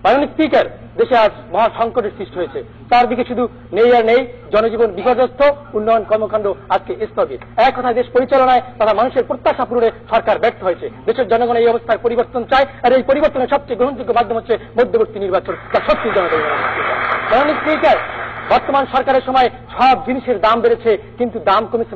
মাননীয় স্পিকার, দেশে আজ মহা সংকটের সৃষ্টি হয়েছে, তার দিকে শুধু নেই আর নেই, জনজীবন বিপর্যস্ত, উন্নয়ন কর্মকাণ্ড আজকে স্থগিত। এক কথায় দেশ পরিচালনায় তথা মানুষের প্রত্যাশা পূরণে সরকার ব্যর্থ হয়েছে। দেশের জনগণ এই অবস্থার পরিবর্তন চায়, আর এই পরিবর্তনের সবচেয়ে গ্রহণযোগ্য মাধ্যম হচ্ছে মধ্যবর্তী নির্বাচন, যা সত্যি জনগণ। মাননীয় স্পিকার, বর্তমান সরকারের সময় সব জিনিসের দাম বেড়েছে, কিন্তু দাম কমেছে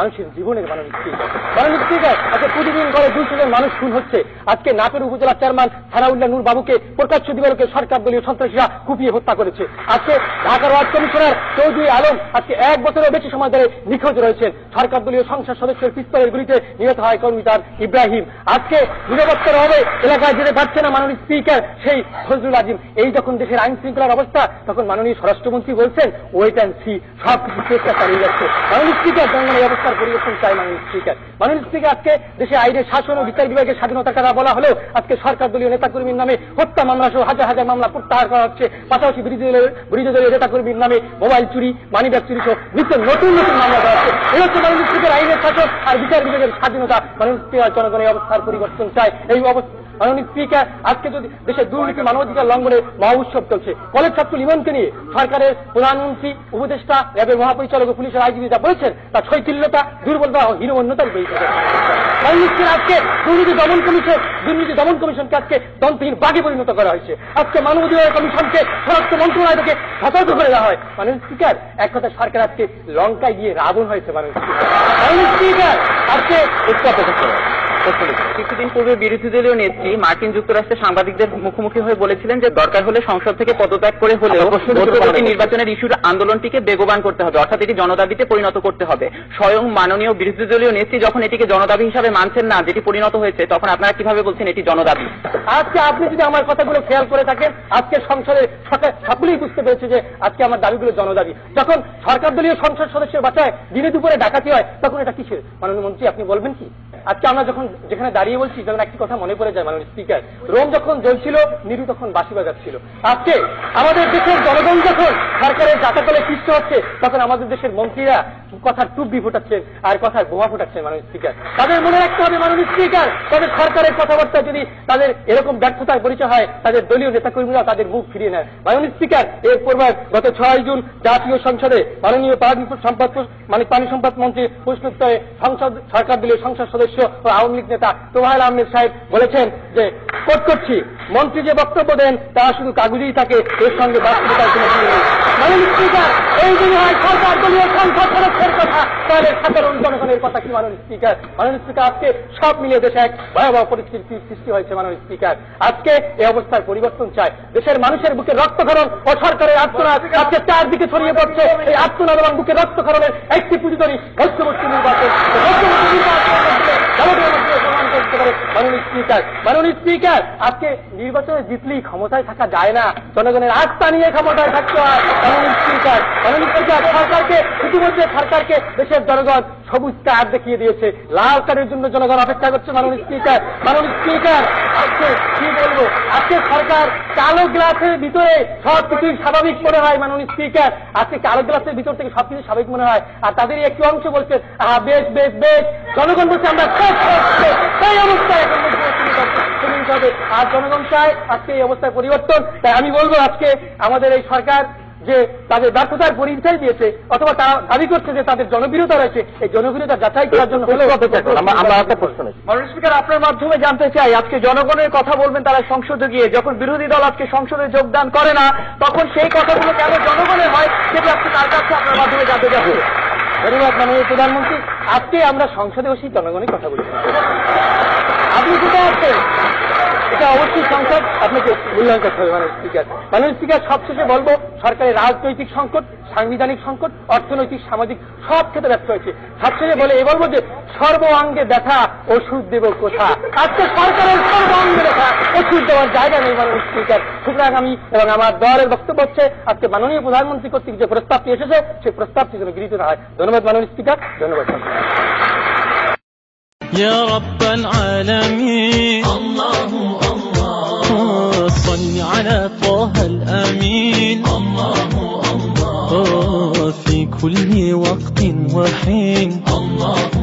মানুষের জীবনের। মাননীয় স্পিকার, আজকে প্রতিদিন করে 200 জন মানুষ খুন হচ্ছে। আজকে নাপের উপজেলা চেয়ারম্যান সানাউল্লাহ নূর বাবুকে প্রকাশ্য দিবালোকে সরকার দলীয় সন্ত্রাসীরা কুপিয়ে হত্যা করেছে। আজকে ঢাকার ওয়ার্ড কমিশনার চৌধুরী আলম আজকে 1 বছরের বেশি সময় ধরে নিখোঁজ রয়েছেন। সরকার দলীয় সংসদ সদস্যের পিস্তলের গুলিতে নিহত হয় কর্মীদার ইব্রাহিম। আজকে নিরাপত্তার অভাবে এলাকায় যেতে পারছে না মাননীয় স্পিকার সেই ফজলুল আজিম। এই যখন দেশের আইন শৃঙ্খলার অবস্থা, তখন মাননীয় স্বরাষ্ট্রমন্ত্রী বলছেন ওয়েট অ্যান্ড সি, সবকিছু চেষ্টা চালিয়ে যাচ্ছে। মাননীয় স্পিকার, জনগণ এই অবস্থার পরিবর্তন চাই। মাননীয় স্পিকার, আজকে দেশে আইনের শাসন ও বিচার বিভাগের স্বাধীনতার কথা বলা হলেও আজকে সরকার দলীয় নেতাকর্মীর নামে হত্যা মামলা সহ হাজার হাজার মামলা প্রত্যাহার করা হচ্ছে। পাশাপাশি বিরোধী দলীয় নেতাকর্মীর নামে মোবাইল চুরি, মানিব্যাগ চুরি সহ নিত্য নতুন নতুন মামলা করা হচ্ছে। এই হচ্ছে মাননীয় স্পিকার আইনের শাসন আর বিচার বিভাগের স্বাধীনতা। মাননীয় স্পিকার, জনগণ এই অবস্থার পরিবর্তন চায়। এই অবস্থা মাননীয় স্পিকার, আজকে যদি দেশে দুর্নীতি মানবাধিকার লঙ্ঘনের মহা উৎসব চলছে, কলেজ ছাত্র লিমনকে নিয়ে সরকারের প্রধানমন্ত্রী, উপদেষ্টা, র্যাবের মহাপরিচালক ও পুলিশের আইজিপি যা বলেছেন তা শৈথিল্যতা, দুর্বলতা ও হীনমন্যতার বৈঠক। মাননীয় স্পিকার, আজকে দুর্নীতি দমন কমিশনকে আজকে দন্তহীন বাঘে পরিণত করা হয়েছে। আজকে মানবাধিকার কমিশনকে স্বরাষ্ট্র মন্ত্রণালয় থেকে সতর্ক করে দেওয়া হয়। মাননীয় স্পিকার, এক কথা সরকার আজকে লঙ্কায় গিয়ে রাবণ হয়েছে। মাননীয় স্পিকার, আজকে কিছুদিন পূর্বে বিরোধী দলীয় নেত্রী মার্কিন যুক্তরাষ্ট্রের সাংবাদিকদের মুখোমুখি হয়ে বলেছিলেন যে দরকার হলে সংসদ থেকে পদত্যাগ করে হলেও মধ্যবর্তী নির্বাচনের ইস্যুর আন্দোলনটিকে বেগবান করতে হবে, অর্থাৎ এটি জনদাবিতে পরিণত করতে হবে। স্বয়ং মাননীয় বিরোধী দলীয় নেত্রী যখন এটিকে জনদাবি হিসাবে মানছেন না, যেটি পরিণত হয়েছে, তখন আপনারা কিভাবে বলছেন এটি জনদাবি? আজকে আপনি যদি আমার কথাগুলো খেয়াল করে থাকেন, আজকে সংসদে সকলেই বুঝতে পেরেছে যে আজকে আমার দাবিগুলো জনদাবি। যখন সরকার দলীয় সংসদ সদস্যের বাসায় দিনে দুপুরে ডাকাতি হয়, তখন এটা কিসের? মাননীয় মন্ত্রী, আপনি বলবেন কি? আজকে আমরা যখন যেখানে দাঁড়িয়ে বলছি, যখন একটি কথা মনে পড়ে যায় মাননীয় স্পিকার, রোম যখন জ্বলছিল, নিরু তখন বাঁশি বাজাচ্ছিল। আজকে আমাদের দেশের জনগণ যখন সরকারের জাতাকলে পিষ্ট হচ্ছে, তখন আমাদের দেশের মন্ত্রীরা কথার টুব্বি ফোটাচ্ছেন আর কথার বোমা ফোটাচ্ছেন। মাননীয় স্পিকার, তাদের মনে রাখতে হবে মাননীয় স্পিকার, তাদের সরকারের কথাবার্তা যদি তাদের এরকম ব্যর্থতার পরিচয় হয়, তাদের দলীয় নেতাকর্মীরা তাদের মুখ ফিরিয়ে নেয়। মাননীয় স্পিকার, এর পূর্বে গত 6 জুন জাতীয় সংসদে মাননীয় পানি সম্পদ মন্ত্রী প্রশ্নোত্তরে সরকার দলীয় সংসদ সদস্য ও আওয়ামী লীগ নেতা তোহাইল আহমেদ সাহেব বলেছেন যে কোট করছি, মন্ত্রী যে বক্তব্য দেন তা শুধু কাগজেই থাকে, এর সঙ্গে বাস্তবতার কোনো মিল নেই। মাননীয় স্পিকার, এই যদি হয় সরকার দলীয় সংসদ সদস্যের কথা, তাহলে সাধারণ জনগণের কথা কি? মাননীয় স্পিকার, আজকে সব মিলিয়ে দেশে এক ভয়াবহ পরিস্থিতির সৃষ্টি হয়েছে। মাননীয় স্পিকার, আজকে এই অবস্থার পরিবর্তন চায়। দেশের মানুষের বুকে রক্তক্ষরণ ও সরকারের আত্মনাদ আজকে চারদিকে ছড়িয়ে পড়ছে। এই আত্মনাদ এবং বুকে রক্তক্ষরণের একটি প্রতিধ্বনি মধ্যবর্তী নির্বাচন। মাননীয় স্পিকার, আজকে নির্বাচনে জিতলেই ক্ষমতায় থাকা যায় না, জনগণের আস্থা নিয়ে ক্ষমতায় থাকতে হয়। মাননীয় স্পিকার, সরকারকে দেশের জনগণ সবুজ কার্ড দেখিয়ে দিয়েছে, লাল কার্ডের জন্য জনগণ অপেক্ষা করছে। মাননীয় স্পিকার, আজকে কি বলবো, আজকে সরকার কালো গ্লাসের ভিতরে সবকিছু স্বাভাবিক মনে হয়। মাননীয় স্পিকার, আজকে কালো গ্লাসের ভিতর থেকে সবকিছু স্বাভাবিক মনে হয়, আর তাদেরই একটি অংশ বলছে বেশ বেশ বেশ, জনগণ বলছে আমরা সেই অবস্থায় হবে। আর জনগণ চায় আজকে এই অবস্থায় পরিবর্তন। তাই আমি বলবো, আজকে আমাদের এই সরকার যে তাদের ব্যর্থতার পরিচয় দিয়েছে অথবা তারা দাবি করছে যে তাদের জনবিরোধী রয়েছে, এই জনবিরোধী যাচাই করার জন্য আমরা একটা প্রশ্ন নেই। মাননীয় স্পিকার, আপনার মাধ্যমে জানতে চাই, আজকে জনগণের কথা বলবেন তারা সংসদে গিয়ে, যখন বিরোধী দল আজকে সংসদে যোগদান করে না, তখন সেই কথাগুলো কেন জনগণের হয়, সেটি আপনি তার কাছে আপনার মাধ্যমে জানতে চাচ্ছি। ধন্যবাদ মাননীয় প্রধানমন্ত্রী। আজকে আমরা সংসদে বসেই জনগণের কথা বলছি। আপনি কোথায় আছেন? এটা অবশ্যই সংসদ আপনাকে মূল্যায়ন করতে হবে। মাননীয় স্পিকার, সবশেষে বলবো, সরকারের রাজনৈতিক সংকট, সাংবিধানিক সংকট, অর্থনৈতিক, সামাজিক সব ক্ষেত্রে ব্যর্থ হয়েছে। সবশেষে বলবো যে সর্বাঙ্গে ব্যথা, ওষুধ দেব কোথা? আজকে সরকারের সর্বাঙ্গে ব্যথা, ওষুধ দেওয়ার জায়গা নেই। মাননীয় স্পিকার, সুতরাং আমি এবং আমার দলের বক্তব্য হচ্ছে, আজকে মাননীয় প্রধানমন্ত্রী কর্তৃক যে প্রস্তাবটি এসেছে, সেই প্রস্তাবটি যেন গৃহীত না হয়। ধন্যবাদ মাননীয় স্পিকার, ধন্যবাদ। يا رب العالمين الله الله صل على طه الأمين الله الله في كل وقت وحين الله